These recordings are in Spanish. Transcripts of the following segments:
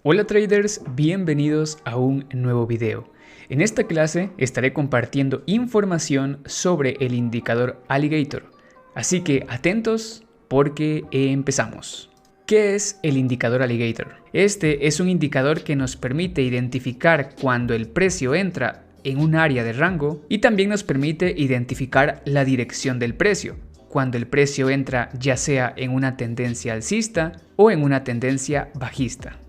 Hola traders, bienvenidos a un nuevo video. En esta clase estaré compartiendo información sobre el indicador Alligator. Así que atentos porque empezamos. ¿Qué es el indicador Alligator? Este es un indicador que nos permite identificar cuando el precio entra en un área de rango y también nos permite identificar la dirección del precio, cuando el precio entra ya sea en una tendencia alcista o en una tendencia bajista.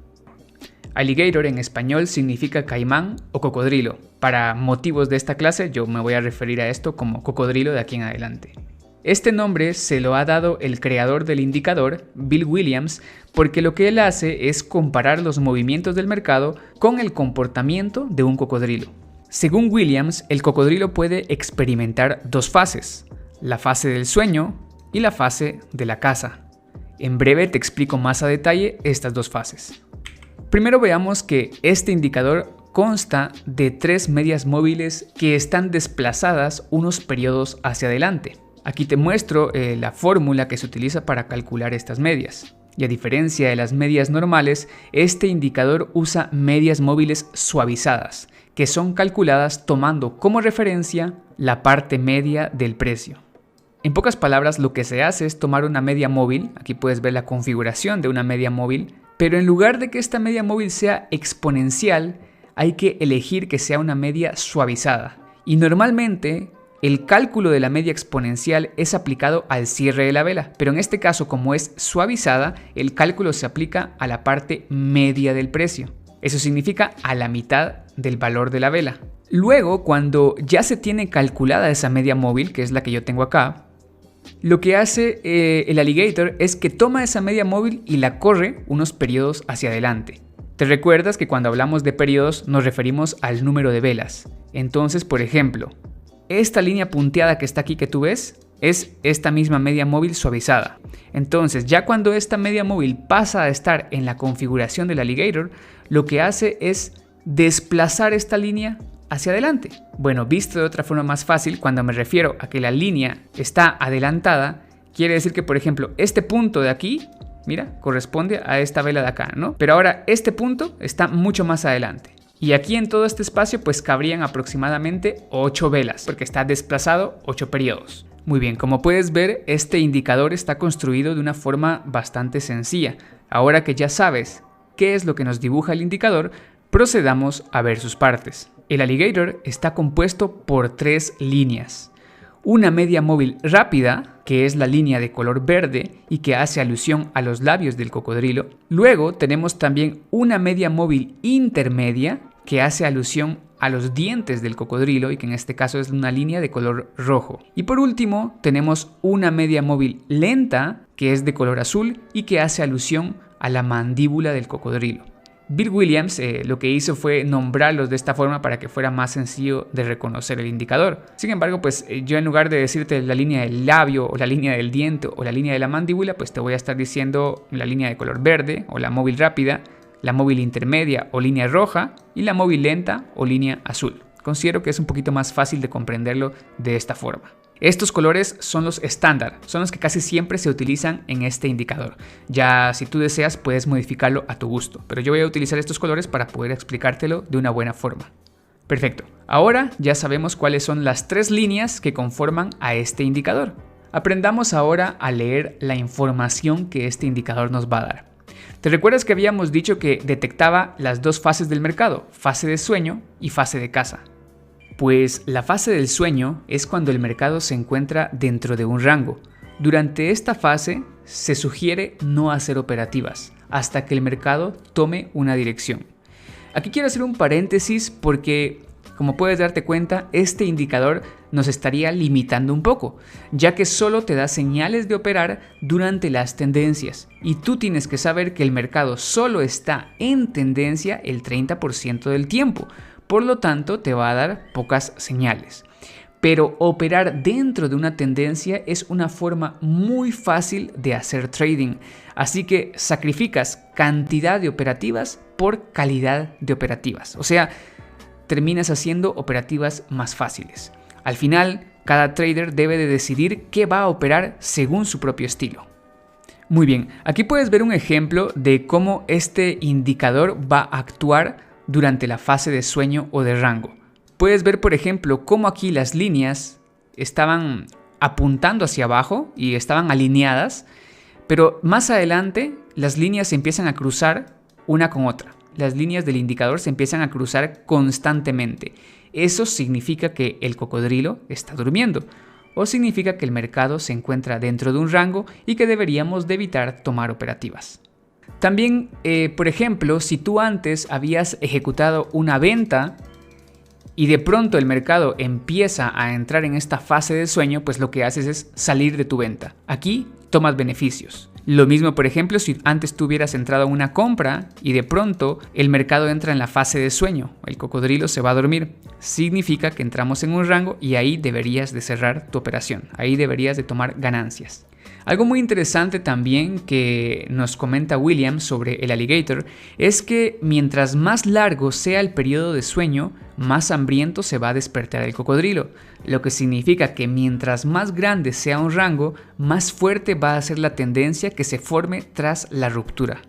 Alligator en español significa caimán o cocodrilo. Para motivos de esta clase yo me voy a referir a esto como cocodrilo de aquí en adelante. Este nombre se lo ha dado el creador del indicador, Bill Williams, porque lo que él hace es comparar los movimientos del mercado con el comportamiento de un cocodrilo. Según Williams, el cocodrilo puede experimentar dos fases, la fase del sueño y la fase de la caza. En breve te explico más a detalle estas dos fases. Primero veamos que este indicador consta de tres medias móviles que están desplazadas unos periodos hacia adelante. Aquí te muestro la fórmula que se utiliza para calcular estas medias. Y a diferencia de las medias normales, este indicador usa medias móviles suavizadas, que son calculadas tomando como referencia la parte media del precio. En pocas palabras, lo que se hace es tomar una media móvil, aquí puedes ver la configuración de una media móvil, pero en lugar de que esta media móvil sea exponencial, hay que elegir que sea una media suavizada. Y normalmente el cálculo de la media exponencial es aplicado al cierre de la vela, pero en este caso, como es suavizada, el cálculo se aplica a la parte media del precio. Eso significa a la mitad del valor de la vela. Luego, cuando ya se tiene calculada esa media móvil, que es la que yo tengo acá, lo que hace el Alligator es que toma esa media móvil y la corre unos periodos hacia adelante. Te recuerdas que cuando hablamos de periodos nos referimos al número de velas. Entonces, por ejemplo, esta línea punteada que está aquí que tú ves es esta misma media móvil suavizada. Entonces, ya cuando esta media móvil pasa a estar en la configuración del Alligator, lo que hace es desplazar esta línea hacia adelante. Bueno, visto de otra forma más fácil, cuando me refiero a que la línea está adelantada, quiere decir que, por ejemplo, este punto de aquí, mira, corresponde a esta vela de acá, ¿no? Pero ahora este punto está mucho más adelante. Y aquí en todo este espacio pues cabrían aproximadamente 8 velas, porque está desplazado 8 periodos. Muy bien, como puedes ver, este indicador está construido de una forma bastante sencilla. Ahora que ya sabes qué es lo que nos dibuja el indicador, procedamos a ver sus partes. El Alligator está compuesto por tres líneas. Una media móvil rápida, que es la línea de color verde y que hace alusión a los labios del cocodrilo. Luego tenemos también una media móvil intermedia, que hace alusión a los dientes del cocodrilo y que en este caso es una línea de color rojo. Y por último tenemos una media móvil lenta, que es de color azul y que hace alusión a la mandíbula del cocodrilo. Bill Williams lo que hizo fue nombrarlos de esta forma para que fuera más sencillo de reconocer el indicador. Sin embargo, pues yo en lugar de decirte la línea del labio o la línea del diente o la línea de la mandíbula, pues te voy a estar diciendo la línea de color verde o la móvil rápida, la móvil intermedia o línea roja y la móvil lenta o línea azul. Considero que es un poquito más fácil de comprenderlo de esta forma. Estos colores son los estándar, son los que casi siempre se utilizan en este indicador. Ya si tú deseas puedes modificarlo a tu gusto, pero yo voy a utilizar estos colores para poder explicártelo de una buena forma. Perfecto, ahora ya sabemos cuáles son las tres líneas que conforman a este indicador. Aprendamos ahora a leer la información que este indicador nos va a dar. ¿Te recuerdas que habíamos dicho que detectaba las dos fases del mercado, fase de sueño y fase de caza? Pues la fase del sueño es cuando el mercado se encuentra dentro de un rango. Durante esta fase se sugiere no hacer operativas hasta que el mercado tome una dirección. Aquí quiero hacer un paréntesis porque, como puedes darte cuenta, este indicador nos estaría limitando un poco, ya que solo te da señales de operar durante las tendencias. Y tú tienes que saber que el mercado solo está en tendencia el 30% del tiempo. Por lo tanto, te va a dar pocas señales. Pero operar dentro de una tendencia es una forma muy fácil de hacer trading. Así que sacrificas cantidad de operativas por calidad de operativas. O sea, terminas haciendo operativas más fáciles. Al final, cada trader debe de decidir qué va a operar según su propio estilo. Muy bien, aquí puedes ver un ejemplo de cómo este indicador va a actuar durante la fase de sueño o de rango. Puedes ver, por ejemplo, cómo aquí las líneas estaban apuntando hacia abajo y estaban alineadas, pero más adelante las líneas se empiezan a cruzar una con otra. Las líneas del indicador se empiezan a cruzar constantemente. Eso significa que el cocodrilo está durmiendo, o significa que el mercado se encuentra dentro de un rango y que deberíamos de evitar tomar operativas. También, por ejemplo, si tú antes habías ejecutado una venta y de pronto el mercado empieza a entrar en esta fase de sueño, pues lo que haces es salir de tu venta. Aquí tomas beneficios. Lo mismo, por ejemplo, si antes tú hubieras entrado a una compra y de pronto el mercado entra en la fase de sueño, el cocodrilo se va a dormir. Significa que entramos en un rango y ahí deberías de cerrar tu operación, ahí deberías de tomar ganancias. Algo muy interesante también que nos comenta William sobre el alligator es que mientras más largo sea el periodo de sueño, más hambriento se va a despertar el cocodrilo, lo que significa que mientras más grande sea un rango, más fuerte va a ser la tendencia que se forme tras la ruptura.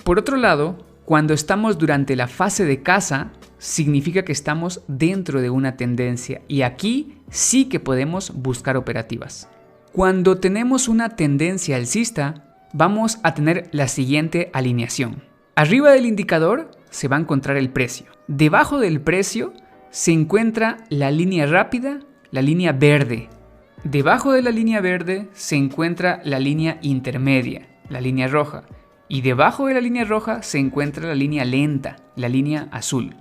Por otro lado, cuando estamos durante la fase de caza, significa que estamos dentro de una tendencia y aquí sí que podemos buscar operativas. Cuando tenemos una tendencia alcista, vamos a tener la siguiente alineación. Arriba del indicador se va a encontrar el precio. Debajo del precio se encuentra la línea rápida, la línea verde. Debajo de la línea verde se encuentra la línea intermedia, la línea roja. Y debajo de la línea roja se encuentra la línea lenta, la línea azul.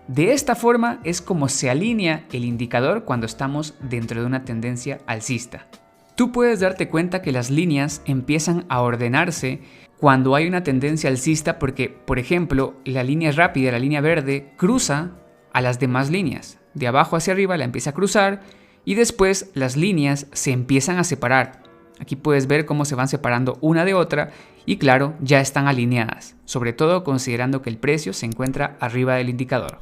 De esta forma es como se alinea el indicador cuando estamos dentro de una tendencia alcista. Tú puedes darte cuenta que las líneas empiezan a ordenarse cuando hay una tendencia alcista porque, por ejemplo, la línea rápida, la línea verde, cruza a las demás líneas. De abajo hacia arriba la empieza a cruzar y después las líneas se empiezan a separar. Aquí puedes ver cómo se van separando una de otra y claro, ya están alineadas, sobre todo considerando que el precio se encuentra arriba del indicador.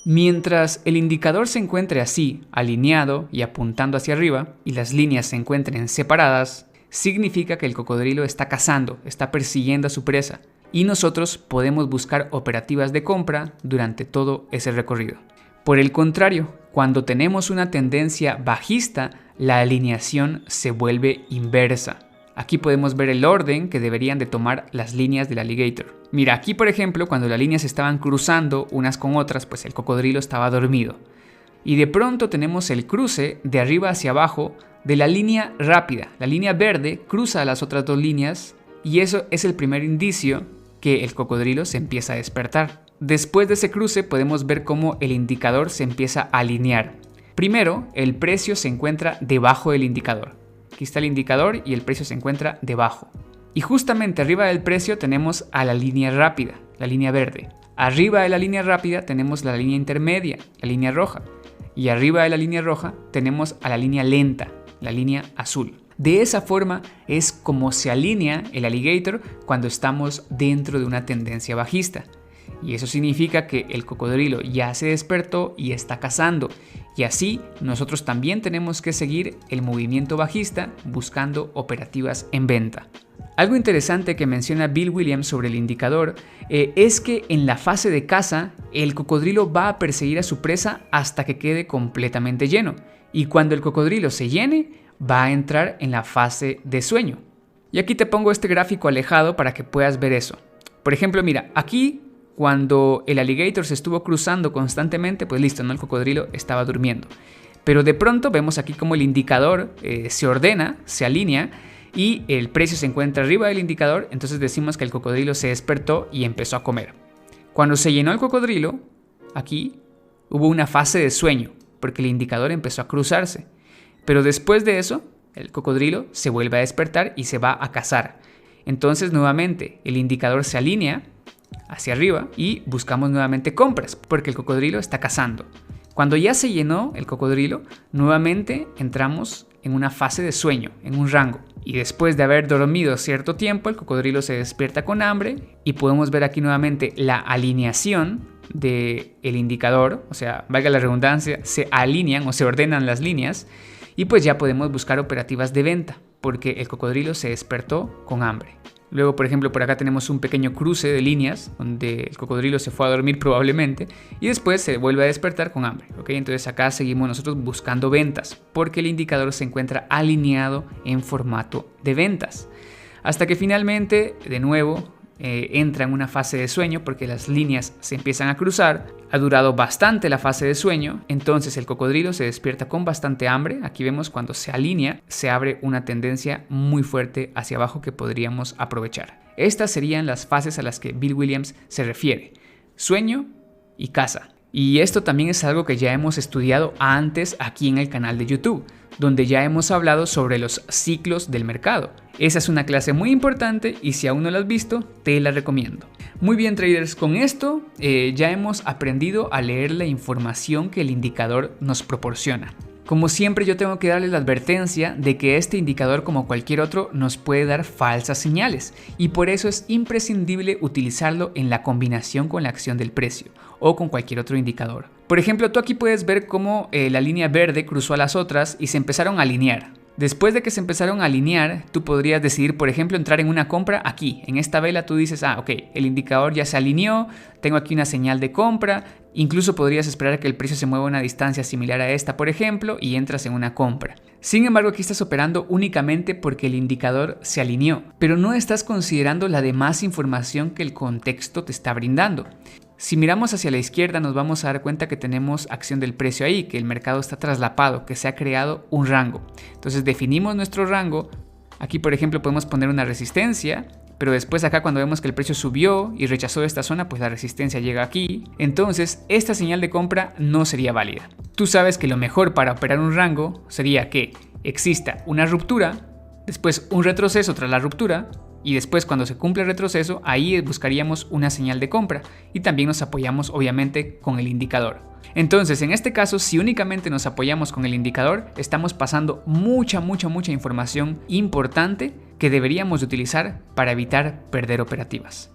Mientras el indicador se encuentre así, alineado y apuntando hacia arriba, y las líneas se encuentren separadas, significa que el cocodrilo está cazando, está persiguiendo a su presa, y nosotros podemos buscar operativas de compra durante todo ese recorrido. Por el contrario, cuando tenemos una tendencia bajista, la alineación se vuelve inversa. Aquí podemos ver el orden que deberían de tomar las líneas del alligator. Mira, aquí por ejemplo, cuando las líneas estaban cruzando unas con otras, pues el cocodrilo estaba dormido. Y de pronto tenemos el cruce de arriba hacia abajo de la línea rápida. La línea verde cruza a las otras dos líneas y eso es el primer indicio que el cocodrilo se empieza a despertar. Después de ese cruce podemos ver cómo el indicador se empieza a alinear. Primero, el precio se encuentra debajo del indicador. Aquí está el indicador y el precio se encuentra debajo. Y justamente arriba del precio tenemos a la línea rápida, la línea verde. Arriba de la línea rápida tenemos la línea intermedia, la línea roja. Y arriba de la línea roja tenemos a la línea lenta, la línea azul. De esa forma es como se alinea el alligator cuando estamos dentro de una tendencia bajista. Y eso significa que el cocodrilo ya se despertó y está cazando. Y así nosotros también tenemos que seguir el movimiento bajista buscando operativas en venta. Algo interesante que menciona Bill Williams sobre el indicador es que en la fase de caza el cocodrilo va a perseguir a su presa hasta que quede completamente lleno. Y cuando el cocodrilo se llene va a entrar en la fase de sueño. Y aquí te pongo este gráfico alejado para que puedas ver eso. Por ejemplo, mira, aquí cuando el alligator se estuvo cruzando constantemente, pues listo, ¿no? El cocodrilo estaba durmiendo. Pero de pronto vemos aquí como el indicador se ordena, se alinea y el precio se encuentra arriba del indicador, entonces decimos que el cocodrilo se despertó y empezó a comer. Cuando se llenó el cocodrilo, aquí hubo una fase de sueño, porque el indicador empezó a cruzarse. Pero después de eso, el cocodrilo se vuelve a despertar y se va a cazar. Entonces nuevamente el indicador se alinea hacia arriba y buscamos nuevamente compras porque el cocodrilo está cazando. Cuando ya se llenó el cocodrilo, nuevamente entramos en una fase de sueño, en un rango. Y después de haber dormido cierto tiempo, el cocodrilo se despierta con hambre y podemos ver aquí nuevamente la alineación del indicador, o sea, valga la redundancia, se alinean o se ordenan las líneas y pues ya podemos buscar operativas de venta porque el cocodrilo se despertó con hambre. Luego, por ejemplo, por acá tenemos un pequeño cruce de líneas donde el cocodrilo se fue a dormir probablemente y después se vuelve a despertar con hambre, ¿ok? Entonces acá seguimos nosotros buscando ventas porque el indicador se encuentra alineado en formato de ventas. Hasta que finalmente, de nuevo, entra en una fase de sueño porque las líneas se empiezan a cruzar. Ha durado bastante la fase de sueño, entonces el cocodrilo se despierta con bastante hambre. Aquí vemos cuando se alinea, se abre una tendencia muy fuerte hacia abajo que podríamos aprovechar. Estas serían las fases a las que Bill Williams se refiere: sueño y caza. Y esto también es algo que ya hemos estudiado antes aquí en el canal de YouTube, donde ya hemos hablado sobre los ciclos del mercado. Esa es una clase muy importante y si aún no la has visto, te la recomiendo. Muy bien, traders, con esto ya hemos aprendido a leer la información que el indicador nos proporciona. Como siempre, yo tengo que darles la advertencia de que este indicador, como cualquier otro, nos puede dar falsas señales y por eso es imprescindible utilizarlo en la combinación con la acción del precio o con cualquier otro indicador. Por ejemplo, tú aquí puedes ver cómo la línea verde cruzó a las otras y se empezaron a alinear. Después de que se empezaron a alinear, tú podrías decidir, por ejemplo, entrar en una compra aquí. En esta vela tú dices, ok, el indicador ya se alineó, tengo aquí una señal de compra. Incluso podrías esperar que el precio se mueva a una distancia similar a esta, por ejemplo, y entras en una compra. Sin embargo, aquí estás operando únicamente porque el indicador se alineó, pero no estás considerando la demás información que el contexto te está brindando. Si miramos hacia la izquierda nos vamos a dar cuenta que tenemos acción del precio ahí, que el mercado está traslapado, que se ha creado un rango. Entonces definimos nuestro rango. Aquí, por ejemplo, podemos poner una resistencia, pero después acá cuando vemos que el precio subió y rechazó esta zona, pues la resistencia llega aquí. Entonces esta señal de compra no sería válida. Tú sabes que lo mejor para operar un rango sería que exista una ruptura, después un retroceso tras la ruptura, y después cuando se cumple el retroceso, ahí buscaríamos una señal de compra y también nos apoyamos obviamente con el indicador. Entonces, en este caso, si únicamente nos apoyamos con el indicador, estamos pasando mucha información importante que deberíamos utilizar para evitar perder operativas.